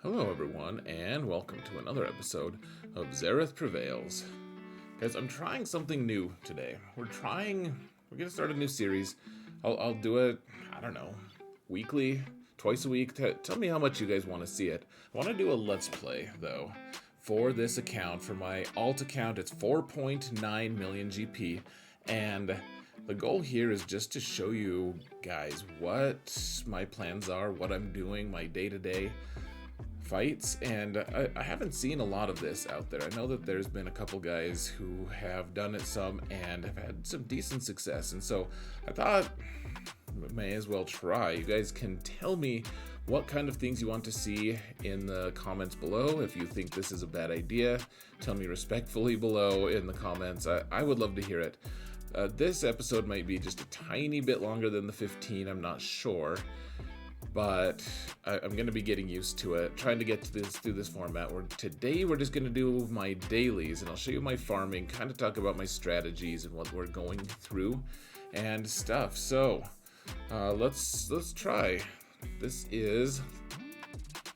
Hello, everyone, and welcome to another episode of Xaereth Prevails. Guys, I'm trying something new today. We're gonna start a new series. I'll do it, I don't know, weekly, twice a week. Tell me how much you guys want to see it. I want to do a Let's Play, though, for this account. For my alt account, it's 4.9 million GP, and the goal here is just to show you guys what my plans are, what I'm doing, my day-to-day fights, and I haven't seen a lot of this out there. I know that there's been a couple guys who have done it some and have had some decent success, and so I thought I may as well try. You guys can tell me what kind of things you want to see in the comments below. If you think this is a bad idea, tell me respectfully below in the comments. I would love to hear it. This episode might be just a tiny bit longer than the 15, I'm not sure. But I'm going to be getting used to it, trying to get to through this format. Today we're just going to do my dailies, and I'll show you my farming, kind of talk about my strategies and what we're going through and stuff. So let's try. This is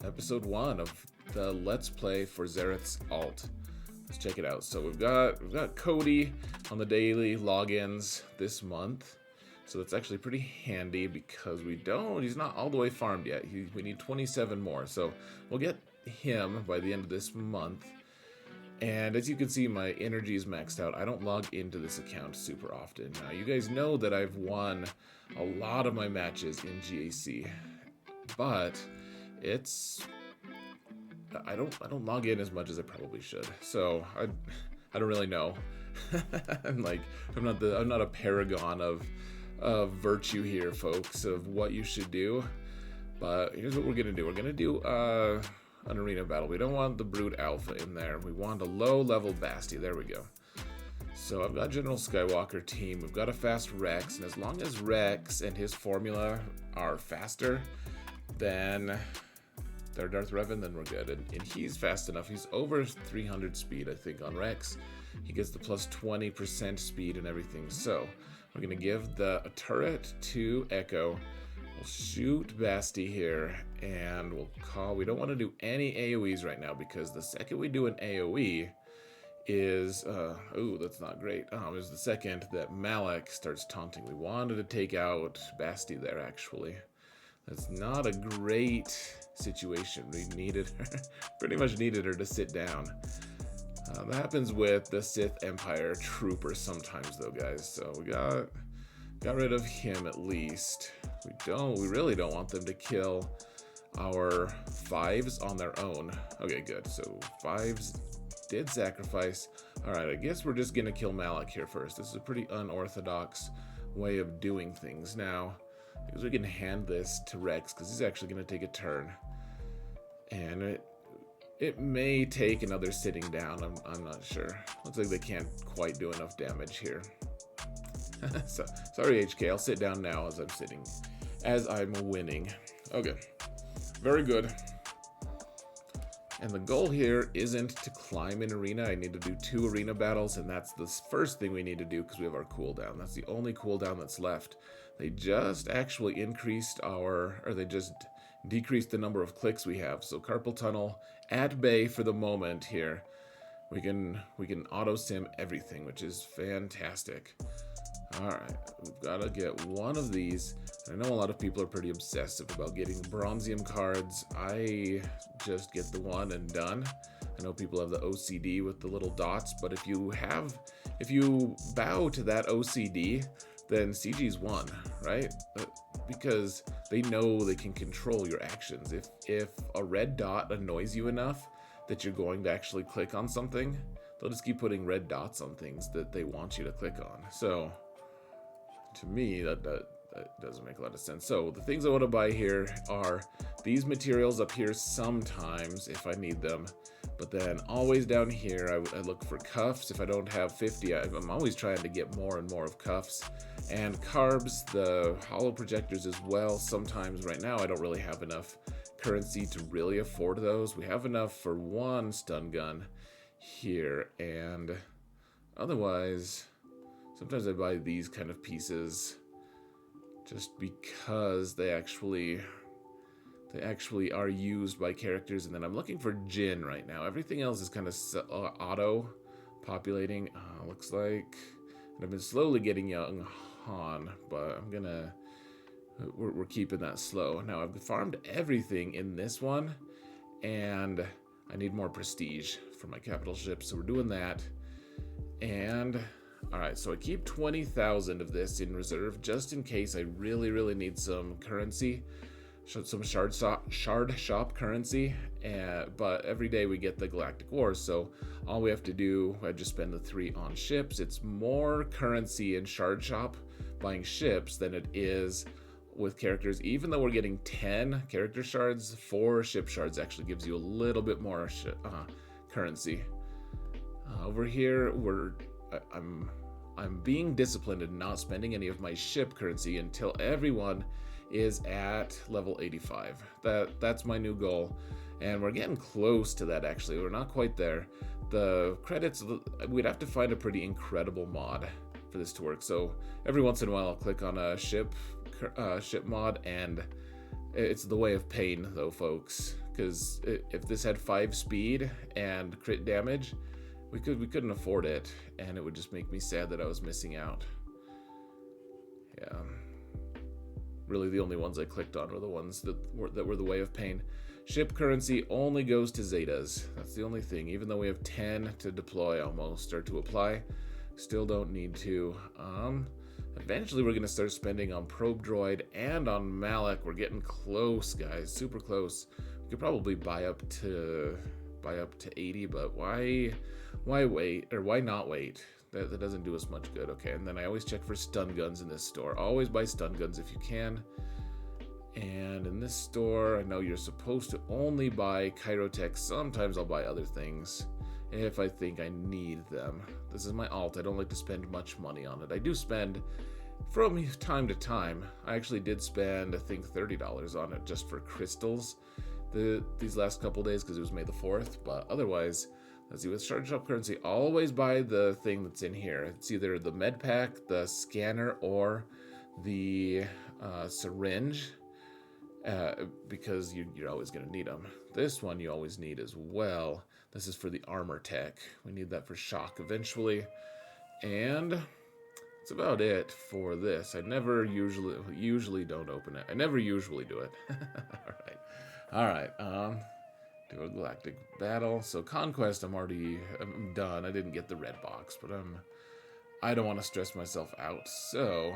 episode 1 of the Let's Play for XaerethAlt. Let's check it out. So we've got Cody on the daily logins this month. So that's actually pretty handy because he's not all the way farmed yet. We need 27 more. So we'll get him by the end of this month. And as you can see, my energy is maxed out. I don't log into this account super often. Now, you guys know that I've won a lot of my matches in GAC. But I don't log in as much as I probably should. So I don't really know. I'm not a paragon of virtue here, folks, of what you should do. But here's what we're gonna do. We're gonna do an arena battle. We don't want the brute alpha in there. We want a low level Basti. There we go. So I've got General Skywalker team. We've got a fast Rex, and as long as Rex and his formula are faster than their Darth Revan, then we're good. And he's fast enough. He's over 300 speed, I think, on Rex. He gets the plus 20% speed and everything. So we're going to give the turret to Echo. We'll shoot Basti here, and we don't want to do any AoEs right now, because the second we do an AoE is, that's not great. Is the second that Malak starts taunting. We wanted to take out Basti there, actually. That's not a great situation. We needed her, pretty much needed her to sit down. That happens with the Sith Empire troopers sometimes, though, guys. So we got rid of him at least. We really don't want them to kill our 5s on their own. Okay, good. So 5s did sacrifice. All right, I guess we're just gonna kill Malak here first. This is a pretty unorthodox way of doing things now, because we can hand this to Rex, because he's actually gonna take a turn, and it may take another sitting down. I'm not sure. Looks like they can't quite do enough damage here. So, sorry, HK. I'll sit down now as I'm winning. Okay. Very good. And the goal here isn't to climb an arena. I need to do 2 arena battles, and that's the first thing we need to do because we have our cooldown. That's the only cooldown that's left. They just actually they just decreased the number of clicks we have. So Carpal Tunnel at bay for the moment here. We can auto sim everything, which is fantastic. Alright, we've got to get one of these. I know a lot of people are pretty obsessive about getting bronzium cards. I just get the one and done. I know people have the OCD with the little dots, but if you bow to that OCD, then CG's won, right? Because they know they can control your actions. If a red dot annoys you enough that you're going to actually click on something, they'll just keep putting red dots on things that they want you to click on. So to me, that doesn't make a lot of sense. So the things I want to buy here are these materials up here sometimes if I need them, but then always down here I look for cuffs. If I don't have 50, I'm always trying to get more and more of cuffs, and carbs, the hollow projectors as well. Sometimes right now I don't really have enough currency to really afford those. We have enough for 1 stun gun here, and otherwise sometimes I buy these kind of pieces just because they they actually are used by characters. And then I'm looking for Jin right now. Everything else is kind of auto populating, looks like. And I've been slowly getting young Han, but I'm gonna, we're keeping that slow. Now I've farmed everything in this one, and I need more prestige for my capital ship, so we're doing that. And all right, so I keep 20,000 of this in reserve just in case I really need some currency, some shard shop currency. But every day we get the Galactic Wars, so all we have to do, I just spend the 3 on ships. It's more currency in shard shop buying ships than it is with characters. Even though we're getting 10 character shards, 4 ship shards actually gives you a little bit more currency. Over here, I'm being disciplined and not spending any of my ship currency until everyone is at level 85. That's my new goal, and we're getting close to that. Actually, we're not quite there. The credits, we'd have to find a pretty incredible mod for this to work. So every once in a while I'll click on a ship mod, and it's the way of pain though, folks, because if this had 5 speed and crit damage, we couldn't afford it, and it would just make me sad that I was missing out. Yeah, really the only ones I clicked on were the ones that were the way of pain. Ship currency only goes to Zetas. That's the only thing. Even though we have 10 to deploy almost, or to apply, still don't need to. Eventually we're gonna start spending on Probe Droid and on Malak. We're getting close, guys, super close. We could probably buy up to 80, but why wait, or why not wait? That doesn't do us much good. Okay, and then I always check for stun guns in this store. Always buy stun guns if you can. And in this store, I know you're supposed to only buy Kyrotech. Sometimes I'll buy other things if I think I need them. This is my alt. I don't like to spend much money on it. I do spend from time to time. I actually did spend, I think, $30 on it just for crystals these last couple days because it was May the 4th. But otherwise, let's see, with shard shop currency, always buy the thing that's in here. It's either the med pack, the scanner, or the syringe. Because you're always going to need them. This one you always need as well. This is for the armor tech. We need that for shock eventually. And that's about it for this. I never usually don't open it. I never usually do it. All right. Do a galactic battle. So Conquest, I'm done. I didn't get the red box, but I don't want to stress myself out. So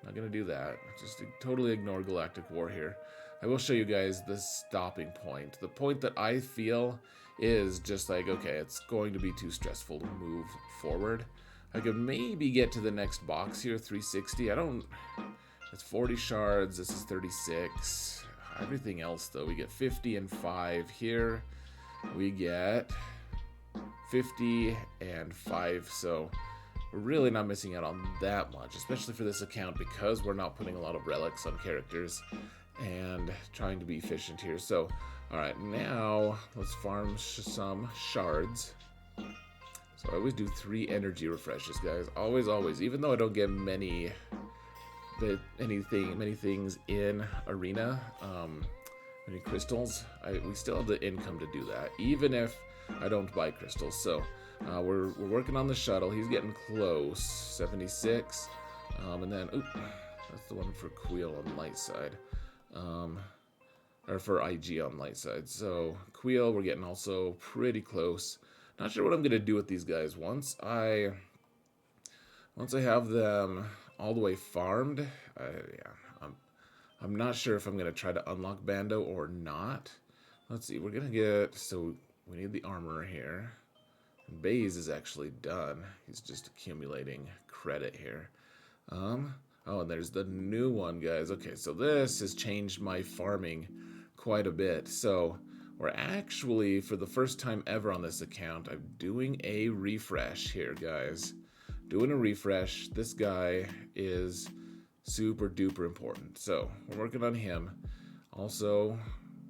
not gonna do that. Just totally ignore Galactic War here. I will show you guys the stopping point. The point that I feel is just like, okay, it's going to be too stressful to move forward. I could maybe get to the next box here, 360. It's 40 shards. This is 36. Everything else though, we get 50 and 5 here. We get 50 and 5. So we're really not missing out on that much, especially for this account, because we're not putting a lot of relics on characters and trying to be efficient here. So, all right, now let's farm some shards. So I always do 3 energy refreshes, guys. Always. Even though I don't get many things in arena, many crystals, we still have the income to do that, even if I don't buy crystals. So we're working on the shuttle. He's getting close. 76. And then, that's the one for Queel on the light side. Or for IG on light side. So Queel, we're getting also pretty close. Not sure what I'm gonna do with these guys once I have them all the way farmed. I'm not sure if I'm gonna try to unlock Bando or not. Let's see. We're gonna get, so we need the armor here. Baze is actually done. He's just accumulating credit here. Oh, and there's the new one, guys. Okay, so this has changed my farming quite a bit. So we're actually, for the first time ever on this account, I'm doing a refresh here, guys. Doing a refresh. This guy is super duper important. So we're working on him. Also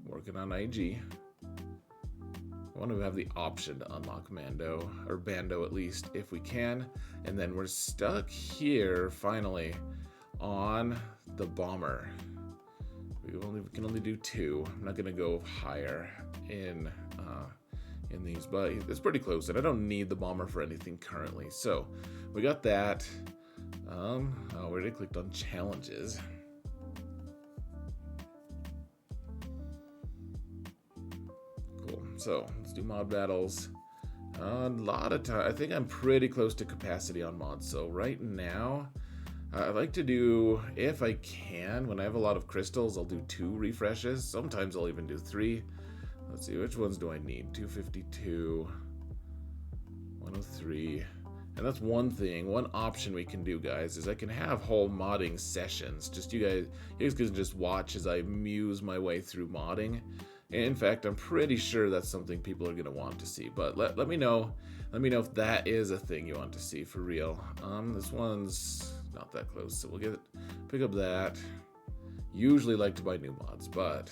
working on IG. I want to have the option to unlock Mando, or Bando at least, if we can. And then we're stuck here, finally, on the bomber. we can only do 2. I'm not gonna go higher in these, but it's pretty close, and I don't need the bomber for anything currently. So we got that. I already clicked on challenges. Cool. So let's do mod battles. A lot of time. I think I'm pretty close to capacity on mods. So right now, I like to do, if I can, when I have a lot of crystals, I'll do 2 refreshes. Sometimes I'll even do 3. Let's see, which ones do I need? 252, 103. And that's one thing, one option we can do, guys, is I can have whole modding sessions. Just you guys can just watch as I muse my way through modding. In fact, I'm pretty sure that's something people are going to want to see. But let me know. Let me know if that is a thing you want to see for real. This one's not that close, so we'll pick up that. Usually like to buy new mods, but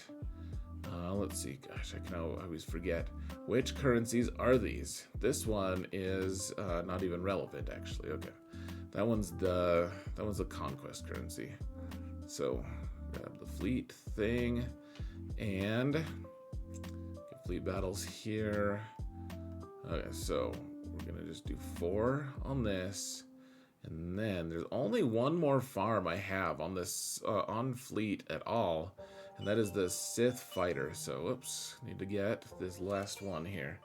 let's see. Gosh, I can always forget. Which currencies are these? This one is not even relevant, actually. Okay, that one's the Conquest currency. So grab the fleet thing and get fleet battles here. Okay, so we're gonna just do 4 on this, and then there's only one more farm I have on this on fleet at all. And that is the Sith fighter. So, oops, need to get this last one here.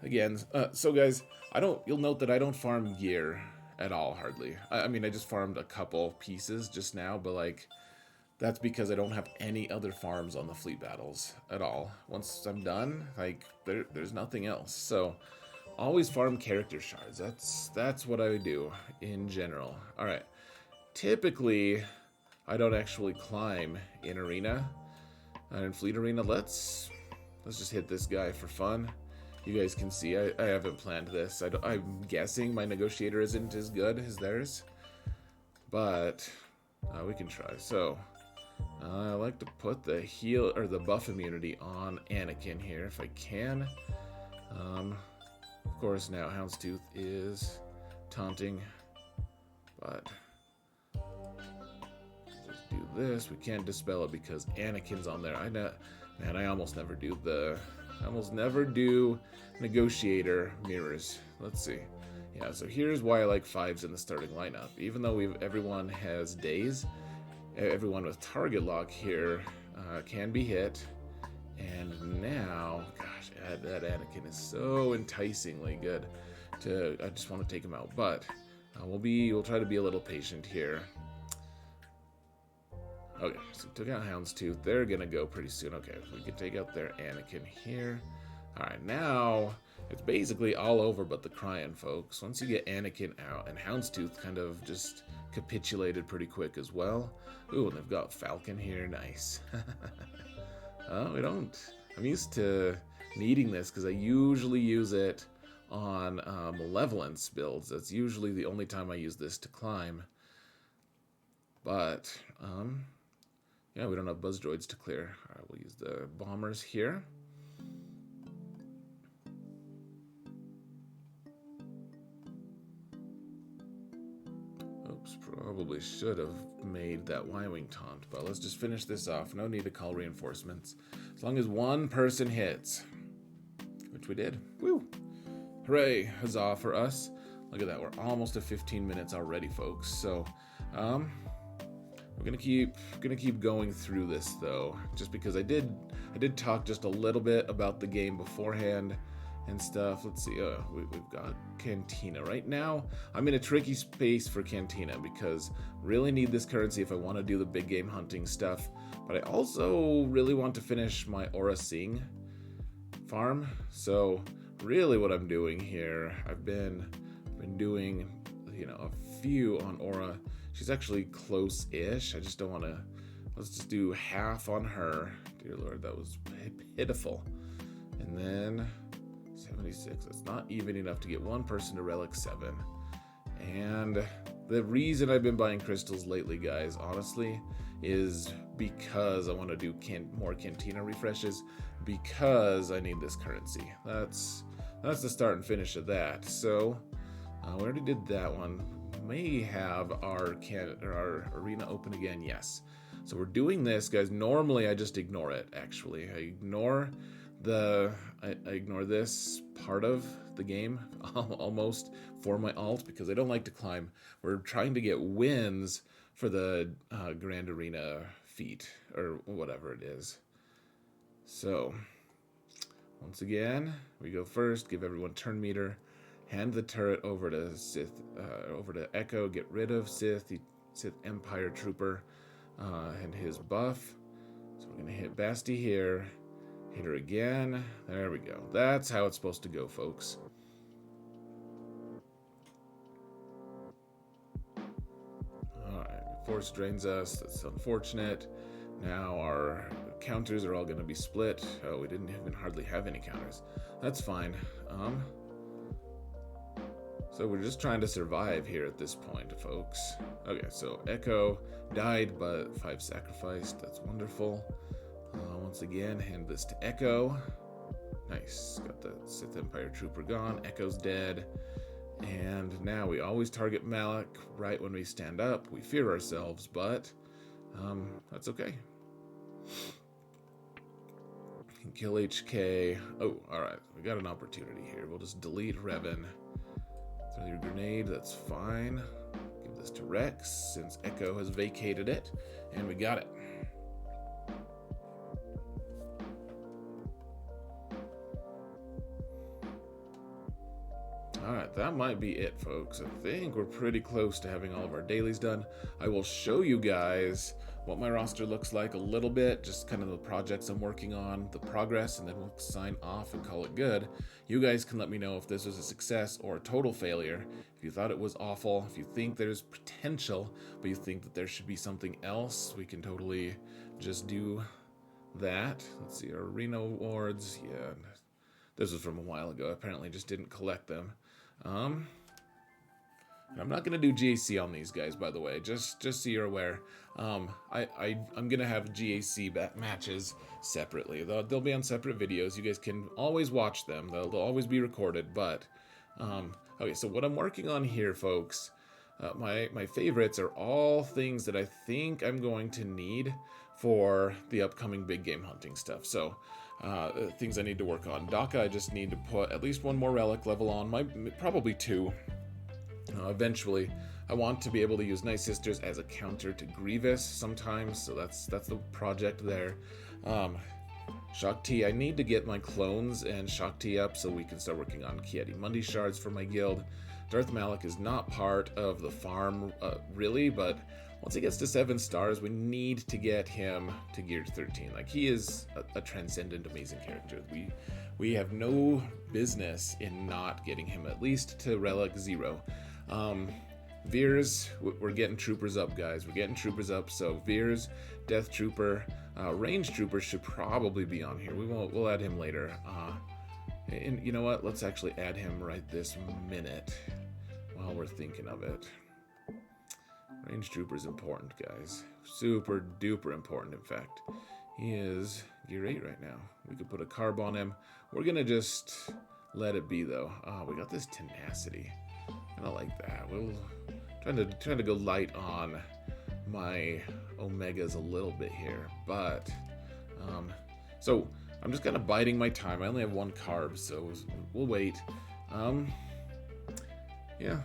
Again, so guys, you'll note that I don't farm gear at all, hardly. I mean, I just farmed a couple pieces just now, but like, that's because I don't have any other farms on the fleet battles at all. Once I'm done, like, there's nothing else. So, always farm character shards. That's what I do in general. All right. Typically, I don't actually climb in arena. In fleet arena, let's just hit this guy for fun. You guys can see I haven't planned this. I'm guessing my negotiator isn't as good as theirs, but we can try. So I like to put the heal or the buff immunity on Anakin here if I can. Of course, now Houndstooth is taunting, but do this. We can't dispel it because Anakin's on there. I almost never do negotiator mirrors. Let's see. Yeah, so here's why I like 5s in the starting lineup. Even though everyone has days, everyone with target lock here can be hit. And now, gosh, that Anakin is so enticingly good. I just want to take him out, but we'll try to be a little patient here. Okay, so we took out Houndstooth. They're gonna go pretty soon. Okay, we can take out their Anakin here. Alright, now it's basically all over but the Cryon, folks. Once you get Anakin out, and Houndstooth kind of just capitulated pretty quick as well. Ooh, and they've got Falcon here. Nice. Oh, we don't. I'm used to needing this because I usually use it on Malevolence builds. That's usually the only time I use this to climb. But, yeah, we don't have buzz droids to clear. All right, we'll use the bombers here. Oops, probably should have made that Y-wing taunt, but let's just finish this off. No need to call reinforcements. As long as one person hits, which we did. Woo! Hooray! Huzzah for us. Look at that, we're almost at 15 minutes already, folks. So, we're gonna keep going through this though, just because I did talk just a little bit about the game beforehand and stuff. Let's see. We've got Cantina right now. I'm in a tricky space for Cantina because really need this currency if I want to do the big game hunting stuff. But I also really want to finish my Aura Sing farm. So really, what I'm doing here, I've been doing, a few on Aura. She's actually close-ish. I just don't want to... Let's just do half on her. Dear Lord, that was pitiful. And then 76. That's not even enough to get one person to Relic 7. And the reason I've been buying crystals lately, guys, honestly, is because I want to do more Cantina refreshes, because I need this currency. That's the start and finish of that. So, we already did that one. May have our arena open again, yes. So we're doing this, guys. Normally I just ignore it, actually. I ignore this part of the game almost for my alt because I don't like to climb. We're trying to get wins for the Grand Arena feat or whatever it is. So once again, we go first, give everyone turn meter, hand the turret over to over to Echo, get rid of Sith Empire Trooper and his buff. So we're gonna hit Basti here, hit her again. There we go. That's how it's supposed to go, folks. Alright, Force drains us. That's unfortunate. Now our counters are all going to be split. Oh, we didn't even hardly have any counters. That's fine. So we're just trying to survive here at this point, folks. Okay, so Echo died, but 5 sacrificed. That's wonderful. Once again, hand this to Echo. Nice. Got the Sith Empire Trooper gone. Echo's dead. And now we always target Malak right when we stand up. We fear ourselves, but that's okay. Kill HK. Oh, alright. We got an opportunity here. We'll just delete Revan. Throw your grenade. That's fine. Give this to Rex since Echo has vacated it. And we got it. Alright, that might be it, folks. I think we're pretty close to having all of our dailies done. I will show you guys what my roster looks like a little bit, just kind of the projects I'm working on, the progress, and then we'll sign off and call it good. You guys can let me know if this was a success or a total failure. If you thought it was awful, if you think there's potential, but you think that there should be something else, we can totally just do that. Let's see, our arena awards. Yeah, this was from a while ago. Apparently just didn't collect them. I'm not gonna do GAC on these guys, by the way, just so you're aware. I'm gonna have GAC matches separately. They'll be on separate videos. You guys can always watch them. They'll always be recorded. But okay, so what I'm working on here, folks, my favorites are all things that I think I'm going to need for the upcoming big game hunting stuff. So things I need to work on. Daka, I just need to put at least one more relic level on, probably 2. Eventually, I want to be able to use Night Sisters as a counter to Grievous sometimes, so that's the project there. Shakti, I need to get my clones and Shakti up so we can start working on Kieti Mundi shards for my guild. Darth Malak is not part of the farm, really, but once he gets to 7 stars, we need to get him to gear 13. Like, he is a transcendent, amazing character. We have no business in not getting him at least to Relic 0. Veers, we're getting troopers up, guys. We're getting troopers up. So Veers, Death Trooper, Range Trooper should probably be on here. We'll add him later. And you know what? Let's actually add him right this minute while we're thinking of it. Range Trooper is important, guys. Super duper important, in fact. He is gear 8 right now. We could put a carb on him. We're gonna just let it be, though. We got this tenacity. I like that. We'll trying to go light on my omegas a little bit here, but so I'm just kind of biding my time. I only have 1 carb, so we'll wait. Yeah,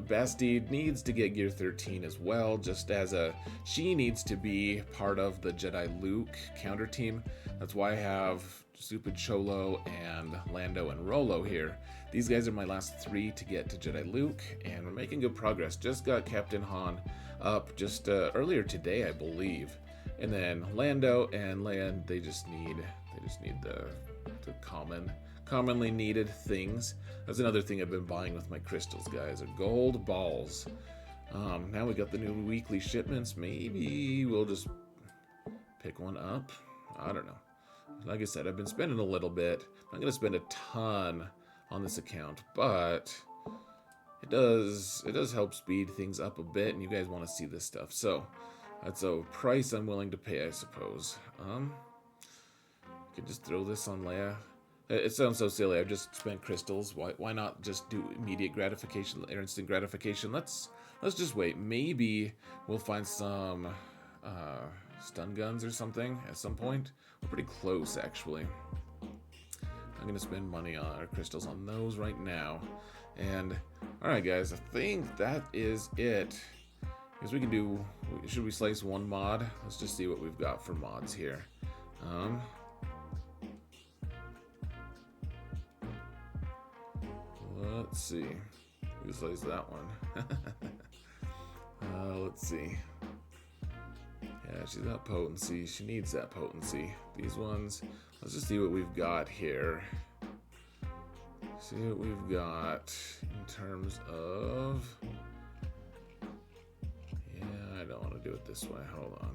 Basti needs to get gear 13 as well, just as she needs to be part of the Jedi Luke counter team. That's why I have Stupid Cholo and Lando and Rolo here. These guys are my last 3 to get to Jedi Luke, and we're making good progress. Just got Captain Han up just earlier today, I believe. And then Lando and Leia, they just need the commonly needed things. That's another thing I've been buying with my crystals, guys, are gold balls. Now we got the new weekly shipments. Maybe we'll just pick one up. I don't know. Like I said, I've been spending a little bit. I'm not going to spend a ton on this account, but it does help speed things up a bit, and you guys want to see this stuff. So that's a price I'm willing to pay, I suppose. I could just throw this on Leia. It sounds so silly. I've just spent crystals. Why not just do immediate gratification or instant gratification? Let's just wait. Maybe we'll find some stun guns or something at some point. We're pretty close, actually. I'm going to spend money on our crystals on those right now. And, alright guys, I think that is it. Because we can do, should we slice one mod? Let's just see what we've got for mods here. Let's see. Who slice that one? Let's see. Yeah, she's got potency. She needs that potency. These ones, let's just see what we've got here. See what we've got in terms of... Yeah, I don't want to do it this way. Hold on.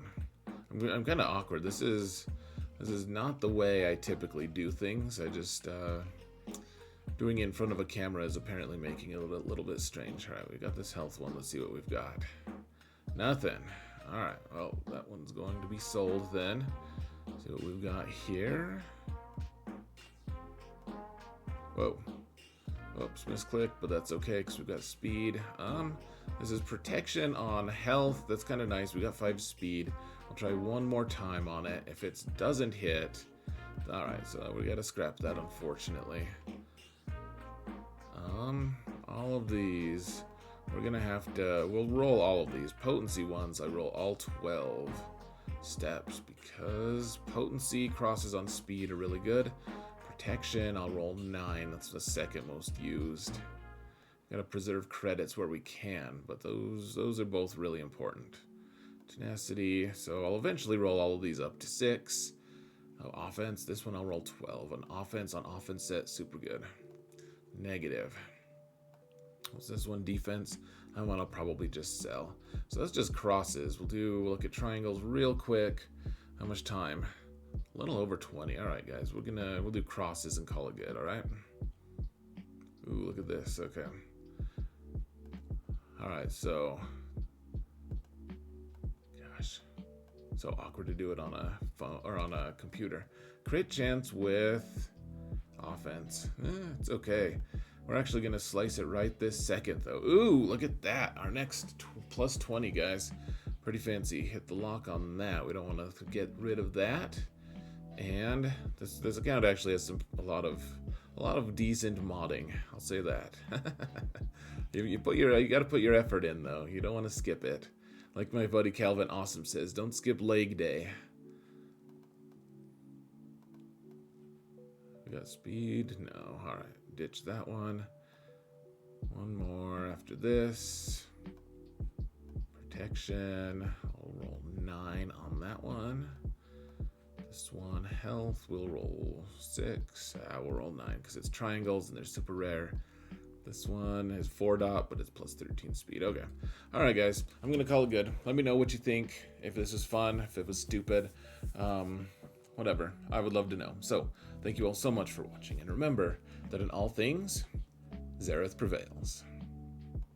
I'm kind of awkward. This is not the way I typically do things. I just doing it in front of a camera is apparently making it a little bit strange. All right, we got this health one. Let's see what we've got. Nothing. All right. Well, that one's going to be sold then. See what we've got here. Whoa. Oops, misclick, but that's okay because we've got speed. This is protection on health. That's kind of nice. We got 5 speed. I'll try one more time on it. If it doesn't hit, all right. So we got to scrap that, unfortunately. All of these, we're gonna have to. We'll roll all of these potency ones. I roll all 12 steps because potency crosses on speed are really good. Protection, I'll roll 9. That's the second most used. Gotta preserve credits where we can, but those are both really important. Tenacity, so I'll eventually roll all of these up to 6. Oh, offense, this one I'll roll 12. An offense on offense set, super good. Negative. What's this one? Defense. That one I'll probably just sell. So that's just crosses. We'll look at triangles real quick. How much time? A little over 20. All right, guys. We'll do crosses and call it good. All right. Ooh, look at this. Okay. All right. So, gosh, so awkward to do it on a phone or on a computer. Crit chance with offense. It's okay. We're actually going to slice it right this second, though. Ooh, look at that. Our next plus 20, guys. Pretty fancy. Hit the lock on that. We don't want to get rid of that. And this account actually has a lot of decent modding. I'll say that. you got to put your effort in, though. You don't want to skip it. Like my buddy Calvin Awesome says, don't skip leg day. We got speed. No. All right. Ditch that one. One more after this. Protection. I'll roll 9 on that one. This one, health, we'll roll 6. We'll roll 9 because it's triangles and they're super rare. This one is 4 dot, but it's plus 13 speed. Okay. All right, guys. I'm going to call it good. Let me know what you think. If this is fun, if it was stupid, whatever. I would love to know. So, thank you all so much for watching. And remember that in all things, Xaereth prevails.